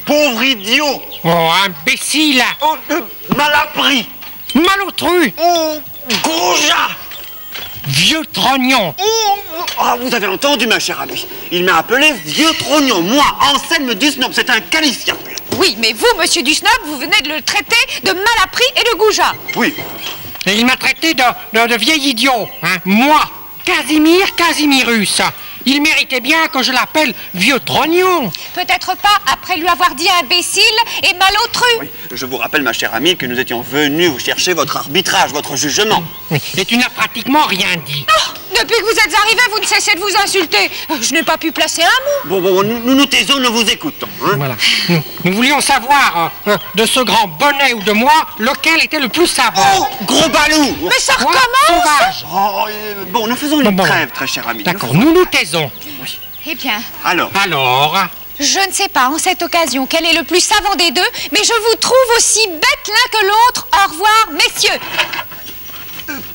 Pauvre idiot! Oh, imbécile! Oh, malappris! Malotru! Oh, goujat! Vieux trognon! Oh, ah, vous avez entendu, ma chère amie? Il m'a appelé vieux trognon. Moi, Anselme Dusnob, c'est un qualifiable. Oui, mais vous, monsieur Dusnob, vous venez de le traiter de malappris et de goujat. Oui. Et il m'a traité de vieil idiot, hein? Moi, Casimir Casimirus. Il méritait bien que je l'appelle vieux trognon. Peut-être pas après lui avoir dit imbécile et malotru. Oui, je vous rappelle, ma chère amie, que nous étions venus vous chercher votre arbitrage, votre jugement. Et tu n'as pratiquement rien dit. Oh, depuis que vous êtes arrivé, vous ne cessez de vous insulter. Je n'ai pas pu placer un mot. Bon, nous taisons, nous vous écoutons. Hein? Voilà. Nous voulions savoir, de ce grand bonnet ou de moi, lequel était le plus savant. Oh, gros balou! Mais ça Quoi? recommence. Sauvage. Oh, bon, nous faisons une trêve, très chère amie. D'accord, nous taisons. Oui. Eh bien, Alors, je ne sais pas en cette occasion quel est le plus savant des deux, mais je vous trouve aussi bête l'un que l'autre. Au revoir, messieurs.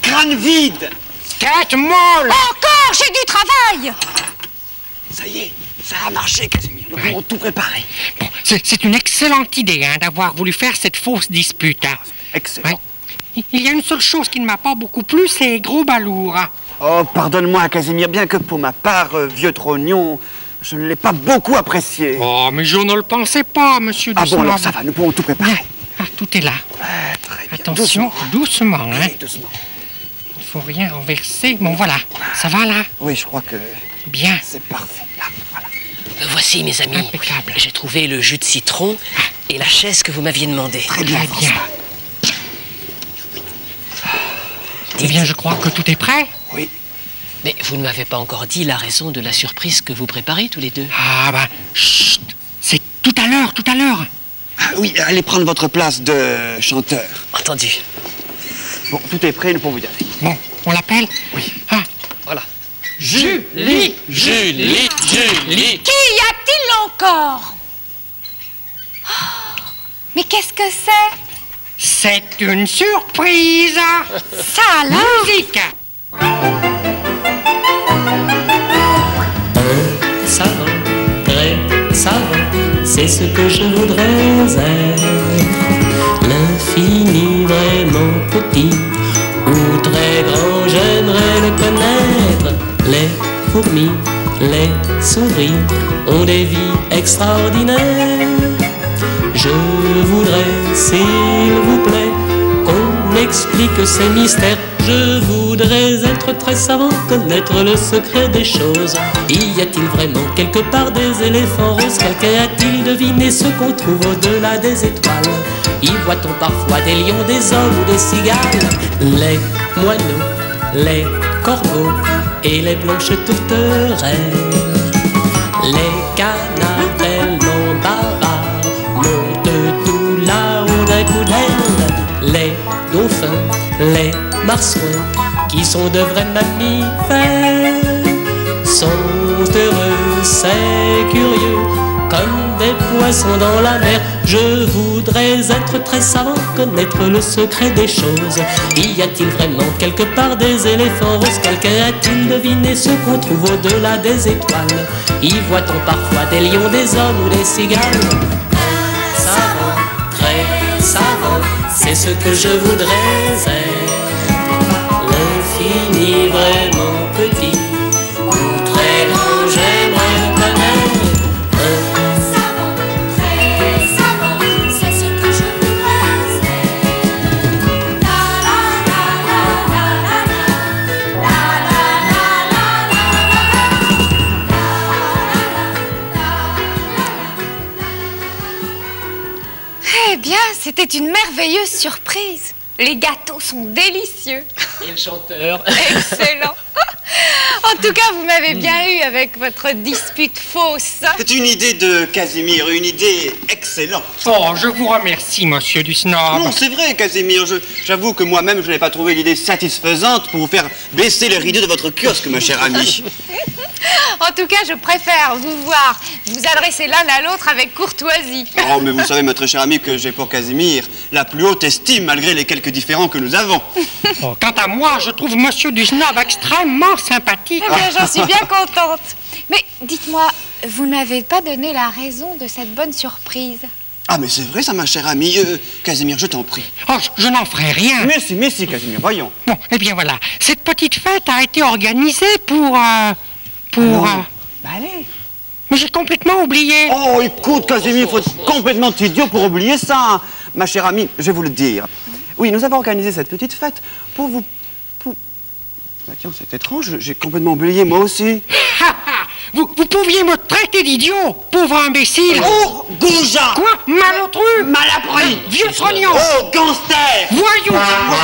crâne vide! Tête molle. Encore, j'ai du travail. Ça y est, ça a marché, Casimir. Nous avons tout préparé. Bon, c'est une excellente idée, hein, d'avoir voulu faire cette fausse dispute. Hein. Excellent. Ouais. Il y a une seule chose qui ne m'a pas beaucoup plu, c'est gros balourd. Hein. Oh, pardonne-moi, Casimir, bien que pour ma part, vieux trognon, je ne l'ai pas beaucoup apprécié. Oh, mais je ne le pensais pas, monsieur Ah Dusnob. bon, alors ça va, nous pouvons tout préparer. Ah, tout est là. Très bien. Attention, doucement, hein. Oui, doucement. Il faut rien renverser. Bon, voilà. Ça va, là? Oui, je crois que Bien. c'est parfait. Là, voilà. Voici, mes amis. Impeccable. J'ai trouvé le jus de citron et la chaise que vous m'aviez demandé. Très bien, Très bien. François. Eh bien, je crois que tout est prêt. Oui. Mais vous ne m'avez pas encore dit la raison de la surprise que vous préparez tous les deux. Ah, ben, chut. C'est tout à l'heure, tout à l'heure. Ah, oui, allez prendre votre place de chanteur. Entendu. Bon, tout est prêt, nous pouvons y aller. Bon, on l'appelle? Oui. Ah, Voilà. Julie! Julie! Julie! Qui y a-t-il encore? Oh, mais qu'est-ce que c'est? C'est une surprise. Ça alors? Musique. Un savant, très savant, c'est ce que je voudrais être. L'infini vraiment petit ou très grand, j'aimerais le connaître. Les fourmis, les souris ont des vies extraordinaires. Je voudrais, s'il vous plaît, qu'on m'explique ces mystères. Je voudrais être très savant, connaître le secret des choses. Y a-t-il vraiment quelque part des éléphants roses? Quelqu'un a-t-il deviné ce qu'on trouve au-delà des étoiles? Y voit-on parfois des lions, des hommes ou des cigales? Les moineaux, les corbeaux et les blanches tourterelles. Les canards tellement bavards montent tout là-haut d'un coup d'aile. Les dauphins, les marsouins, qui sont de vrais mammifères, sont heureux, c'est curieux, comme des poissons dans la mer. Je voudrais être très savant, connaître le secret des choses. Y a-t-il vraiment quelque part des éléphants roses? Quelqu'un a-t-il deviné ce qu'on trouve au-delà des étoiles? Y voit-on parfois des lions, des hommes ou des cigales? Savant, très savant, c'est ce que je voudrais être. L'infini vraiment petit ou très grand, j'aimerais le connaître. Très savant, c'est ce que je voudrais être. La la la la la la Eh bien, c'était une merveilleuse surprise. Les gâteaux sont délicieux. Et le chanteur? Excellent. En tout cas, vous m'avez bien eu avec votre dispute fausse. C'est une idée de Casimir, une idée excellente. Oh, je vous remercie, monsieur Dusnob. Non, c'est vrai, Casimir. J'avoue que moi-même, je n'ai pas trouvé l'idée satisfaisante pour vous faire baisser les rideaux de votre kiosque, ma chère amie. En tout cas, je préfère vous voir vous adresser l'un à l'autre avec courtoisie. Oh, mais vous savez, ma très chère amie, que j'ai pour Casimir la plus haute estime, malgré les quelques différends que nous avons. Oh, quant à moi, je trouve monsieur Dusnob extrêmement sympathique. Eh bien, j'en suis bien contente. Mais dites-moi, vous n'avez pas donné la raison de cette bonne surprise. Ah, mais c'est vrai ça, ma chère amie. Casimir, je t'en prie. Oh, je n'en ferai rien. Mais si, Casimir, voyons. Bon, eh bien voilà. Cette petite fête a été organisée pour... Bah allez. Mais j'ai complètement oublié. Oh, écoute, Casimir, il faut être complètement idiot pour oublier ça. Hein. Ma chère amie, je vais vous le dire. Oui, nous avons organisé cette petite fête pour vous... Bah tiens, c'est étrange, j'ai complètement oublié, moi aussi. Vous pouviez me traiter d'idiot, pauvre imbécile. Oh, goujat. Quoi? Malotru? Malappris. Vieux trognon. Oh, gangster. Voyou. Oh.